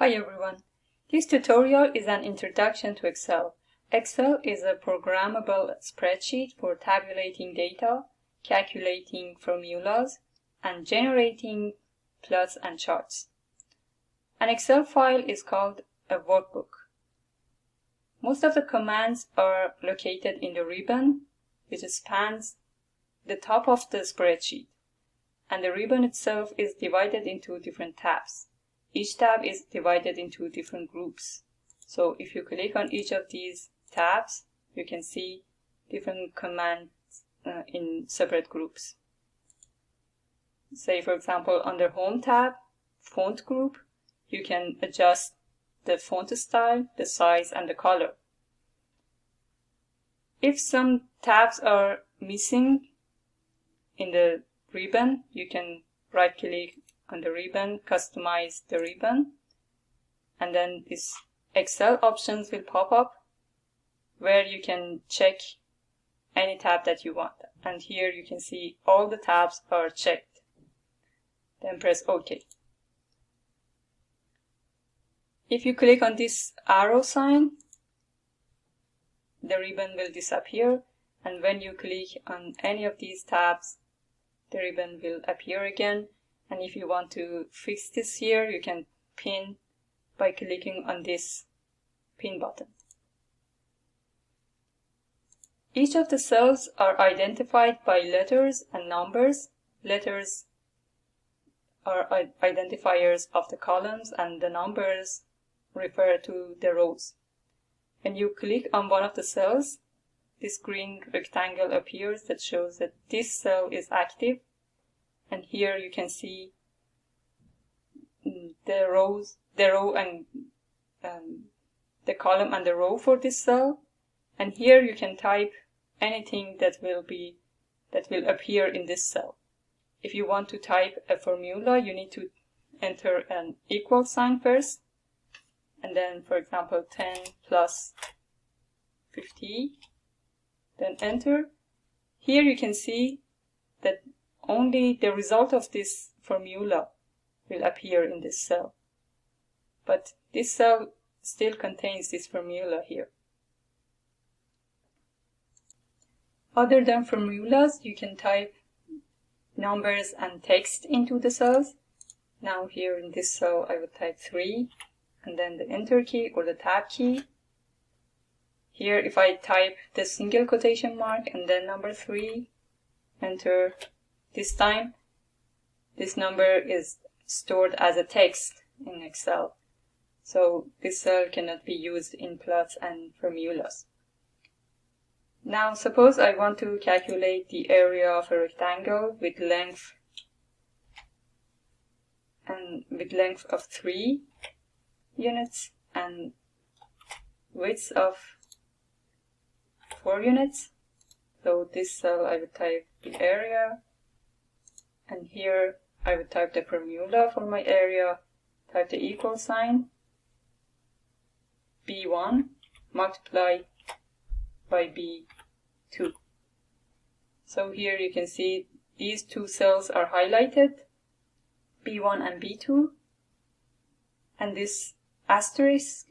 Hi everyone. This tutorial is an introduction to Excel. Excel is a programmable spreadsheet for tabulating data, calculating formulas, and generating plots and charts. An Excel file is called a workbook. Most of the commands are located in the ribbon, which spans the top of the spreadsheet, and the ribbon itself is divided into different tabs. Each tab is divided into different groups. So if you click on each of these tabs, you can see different commands in separate groups. Say, for example, under Home tab, Font group, you can adjust the font style, the size, and the color. If some tabs are missing in the ribbon, you can right-click on the ribbon, customize the ribbon, and then this Excel options will pop up where you can check any tab that you want. And here you can see all the tabs are checked. Then press OK. If you click on this arrow sign, the ribbon will disappear, and when you click on any of these tabs, the ribbon will appear again. And if you want to fix this here, you can pin by clicking on this pin button. Each of the cells are identified by letters and numbers. Letters are identifiers of the columns, and the numbers refer to the rows. When you click on one of the cells, this green rectangle appears that shows that this cell is active. And here you can see the row and the column and the row for this cell. And here you can type anything that will appear in this cell. If you want to type a formula, you need to enter an equal sign first, and then, for example, 10 plus 50, then enter. Here you can see that only the result of this formula will appear in this cell. But this cell still contains this formula here. Other than formulas, you can type numbers and text into the cells. Now here in this cell, I would type 3, and then the Enter key or the Tab key. Here, if I type the single quotation mark and then number 3, enter. This time, this number is stored as a text in Excel. So this cell cannot be used in plots and formulas. Now, suppose I want to calculate the area of a rectangle with length of 3 units and width of 4 units. So this cell, I would type the area, and here I would type the formula for my area, type the equal sign, B1 multiplied by B2. So here you can see these two cells are highlighted, B1 and B2, and this asterisk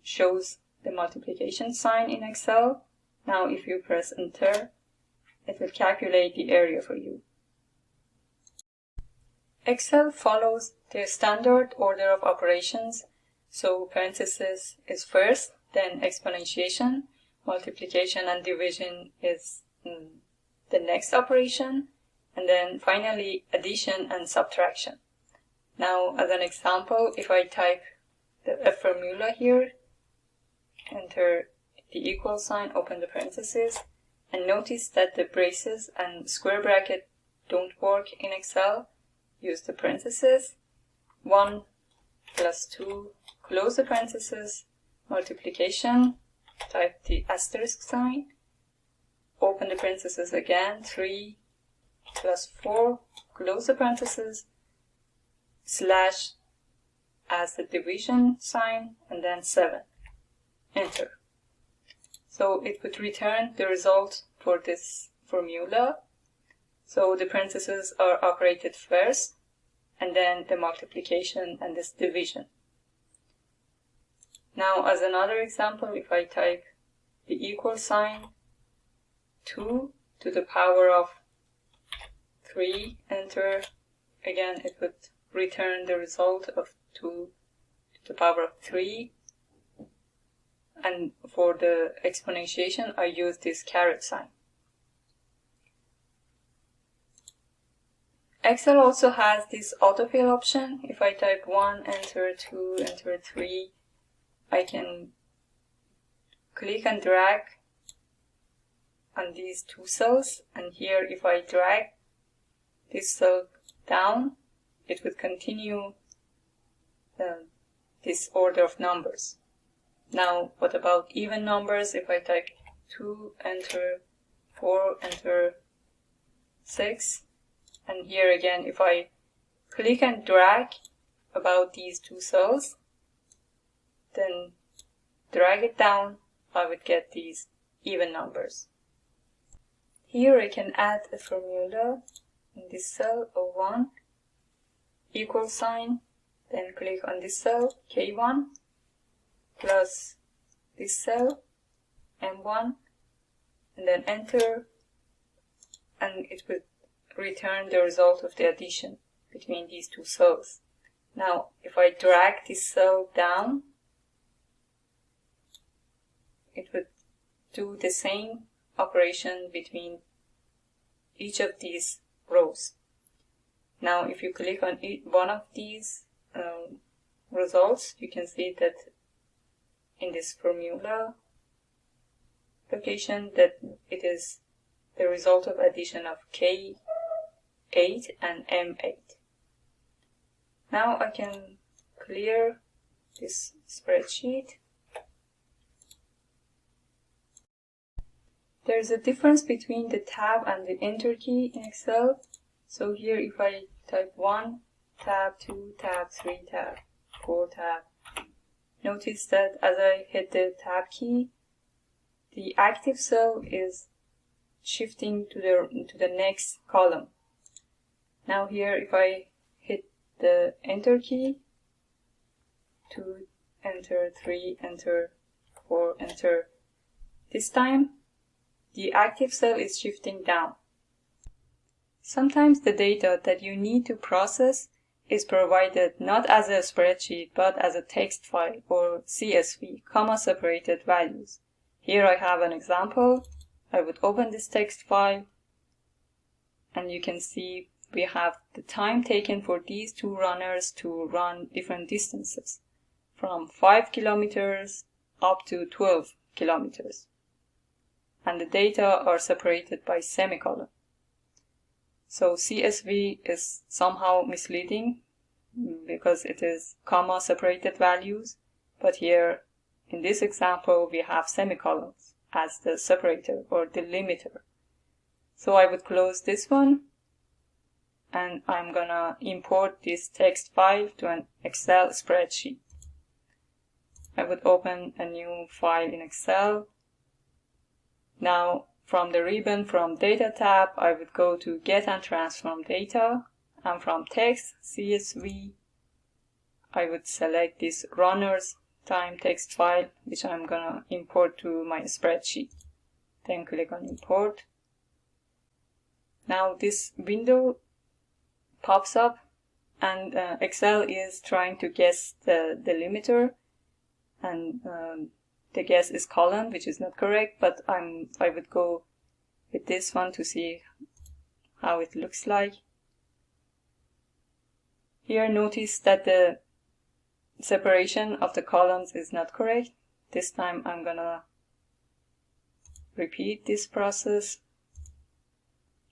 shows the multiplication sign in Excel. Now if you press enter, it will calculate the area for you. Excel follows the standard order of operations, so parentheses is first, then exponentiation, multiplication and division is the next operation, and then finally addition and subtraction. Now as an example, if I type a formula here, enter the equal sign, open the parentheses, and notice that the braces and square bracket don't work in Excel. Use the parentheses, 1 plus 2, close the parentheses, multiplication, type the asterisk sign, open the parentheses again, 3 plus 4, close the parentheses, slash as the division sign, and then 7, enter. So it would return the result for this formula. So the parentheses are operated first, and then the multiplication and this division. Now, as another example, if I type the equal sign 2 to the power of 3, enter, again it would return the result of 2 to the power of 3. And for the exponentiation, I use this caret sign. Excel also has this autofill option. If I type 1, enter 2, enter 3, I can click and drag on these two cells, and here if I drag this cell down, it would continue this order of numbers. Now, what about even numbers? If I type 2, enter 4, enter 6, and here again, if I click and drag about these two cells, then drag it down, I would get these even numbers. Here I can add a formula in this cell, O1, equal sign, then click on this cell, K1, plus this cell, M1, and then enter, and it will return the result of the addition between these two cells. Now, if I drag this cell down, it would do the same operation between each of these rows. Now, if you click on one of these results, you can see that in this formula location that it is the result of addition of K8 and M8. Now I can clear this spreadsheet. There is a difference between the tab and the enter key in Excel. So here if I type 1, tab, 2, tab, 3, tab, 4, tab, notice that as I hit the tab key, the active cell is shifting to the next column. Now here if I hit the enter key, 2, enter, 3, enter, 4, enter, this time the active cell is shifting down. Sometimes the data that you need to process is provided not as a spreadsheet but as a text file or CSV, comma-separated values. Here I have an example. I would open this text file and you can see we have the time taken for these two runners to run different distances from 5 kilometers up to 12 kilometers. And the data are separated by semicolon. So CSV is somehow misleading because it is comma separated values, but here in this example we have semicolons as the separator or delimiter. So I would close this one and I'm gonna import this text file to an Excel spreadsheet. I would open a new file in Excel. Now from the ribbon from Data tab, I would go to Get and Transform Data, and from Text, CSV, I would select this runner's time text file, which I'm gonna import to my spreadsheet. Then click on Import. Now this window pops up, and Excel is trying to guess the delimiter, and the guess is colon, which is not correct, but I would go with this one to see how it looks like. Here notice that the separation of the columns is not correct. This time I'm gonna repeat this process,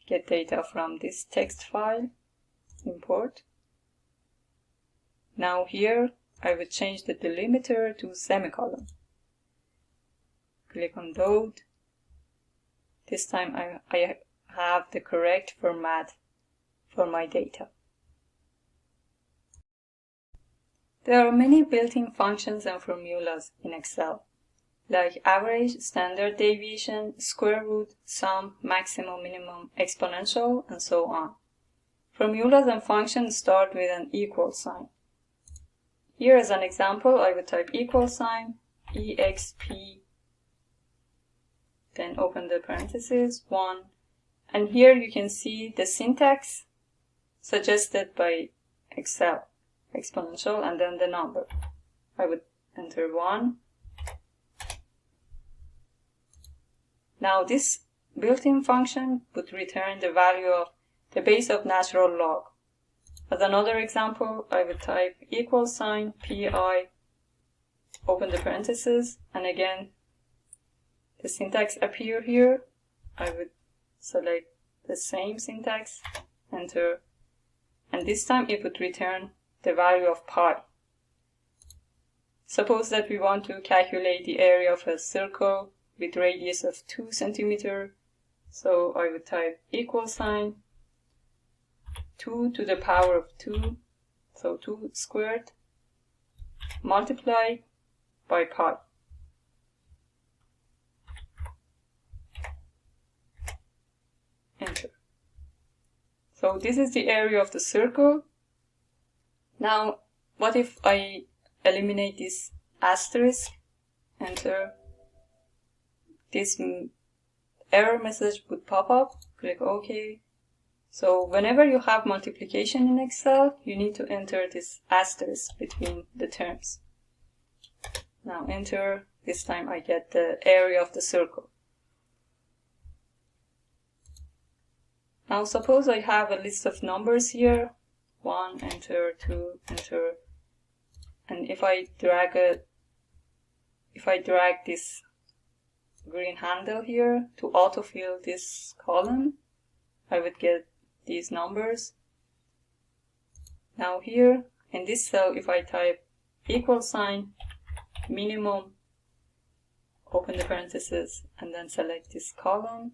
get data from this text file, import. Now here I would change the delimiter to semicolon. Click on Load. This time I have the correct format for my data. There are many built-in functions and formulas in Excel, like average, standard deviation, square root, sum, maximum, minimum, exponential, and so on. Formulas and functions start with an equal sign. Here as an example, I would type equal sign, exp, then open the parentheses, 1. And here you can see the syntax suggested by Excel, exponential, and then the number. I would enter 1. Now this built-in function would return the value of the base of natural log. As another example, I would type equal sign, pi, open the parentheses, and again, the syntax appear here. I would select the same syntax, enter, and this time it would return the value of pi. Suppose that we want to calculate the area of a circle with radius of 2 centimeters. So I would type equal sign, 2 to the power of 2, so 2 squared, multiply by pi. Enter. So this is the area of the circle. Now, what if I eliminate this asterisk? Enter. This error message would pop up. Click OK. So whenever you have multiplication in Excel, you need to enter this asterisk between the terms. Now enter. This time I get the area of the circle. Now suppose I have a list of numbers here. 1, enter, 2, enter. And if I drag this green handle here to autofill this column, I would get these numbers. Now here in this cell, if I type equal sign, minimum, open the parentheses, and then select this column,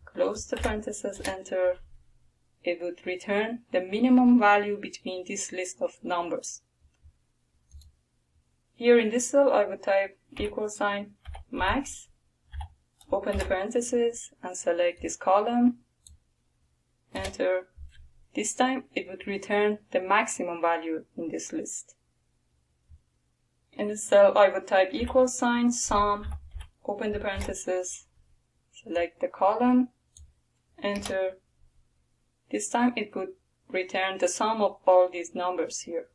close the parentheses, enter, it would return the minimum value between this list of numbers. Here in this cell, I would type equal sign, max, open the parentheses, and select this column, enter. This time it would return the maximum value in this list. In this cell, I would type equal sign, sum, open the parentheses, select the column, enter. This time it would return the sum of all these numbers here.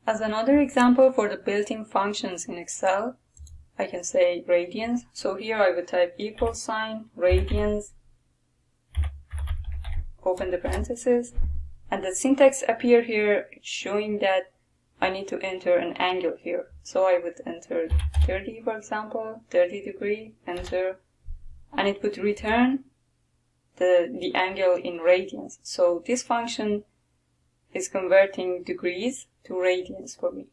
As another example for the built-in functions in Excel, I can say radians. So here I would type equal sign, radians, open the parentheses, and the syntax appear here showing that I need to enter an angle here. So I would enter 30, for example, 30 degree, enter, and it would return the angle in radians. So this function is converting degrees to radians for me.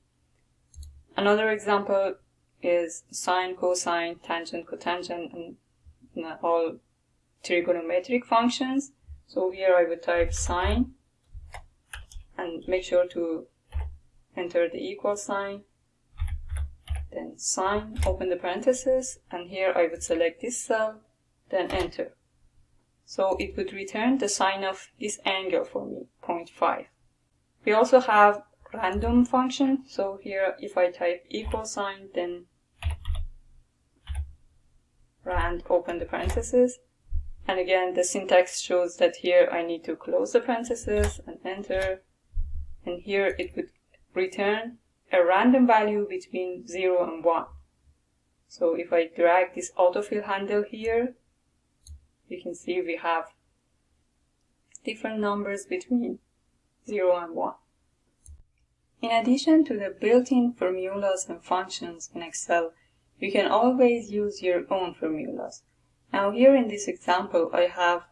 Another example is sine, cosine, tangent, cotangent, and all trigonometric functions. So here I would type sine and make sure to enter the equal sign, then sine, open the parentheses, and here I would select this cell, then enter. So it would return the sine of this angle for me, 0.5. We also have random function. So here if I type equal sign, then rand, open the parentheses, and again the syntax shows that here I need to close the parentheses and enter, and here it would return a random value between 0 and 1. So if I drag this autofill handle here, you can see we have different numbers between 0 and 1. In addition to the built-in formulas and functions in Excel, you can always use your own formulas. Now here in this example, I have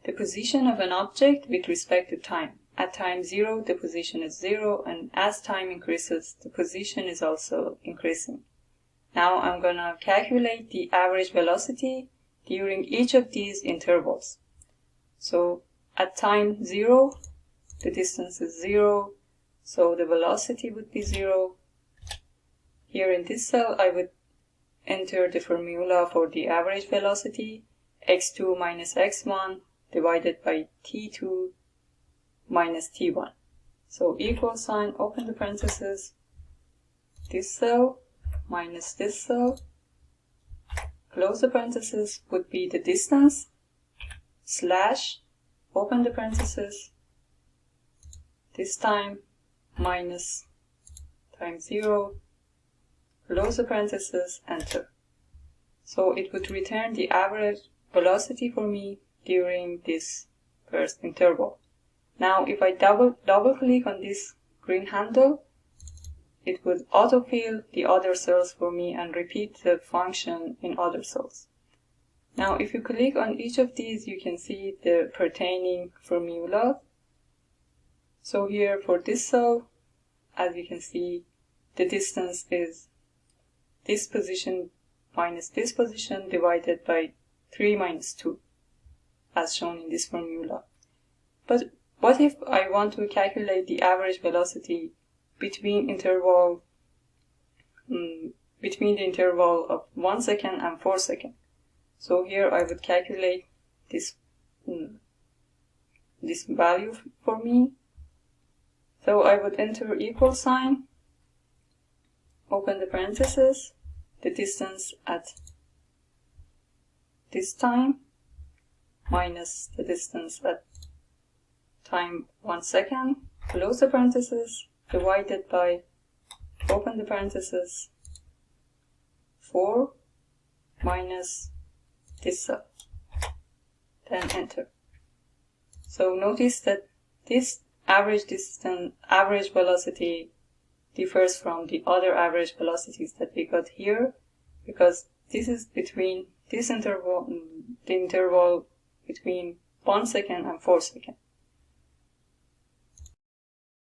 the position of an object with respect to time. At time 0, the position is 0, and as time increases, the position is also increasing. Now I'm going to calculate the average velocity during each of these intervals. So at time 0, the distance is 0, so the velocity would be 0. Here in this cell, I would enter the formula for the average velocity, x2 minus x1 divided by t2 minus t1. So equal sign, open the parentheses, this cell minus this cell, close the parentheses, would be the distance, slash, open the parentheses, this time minus times 0, close the parentheses, enter. So it would return the average velocity for me during this first interval. Now if I double click on this green handle, it would autofill the other cells for me and repeat the function in other cells. Now if you click on each of these, you can see the pertaining formula. So here for this cell, as you can see, the distance is this position minus this position divided by 3 minus 2, as shown in this formula. But what if I want to calculate the average velocity between the interval of 1 second and 4 seconds? So here I would calculate this value for me. So I would enter equal sign, open the parentheses, the distance at this time minus the distance at time 1 second, close the parentheses, divided by, open the parentheses, 4 minus this cell, then enter. So notice that this average velocity differs from the other average velocities that we got here, because this is between this interval, the interval between 1 second and 4 seconds.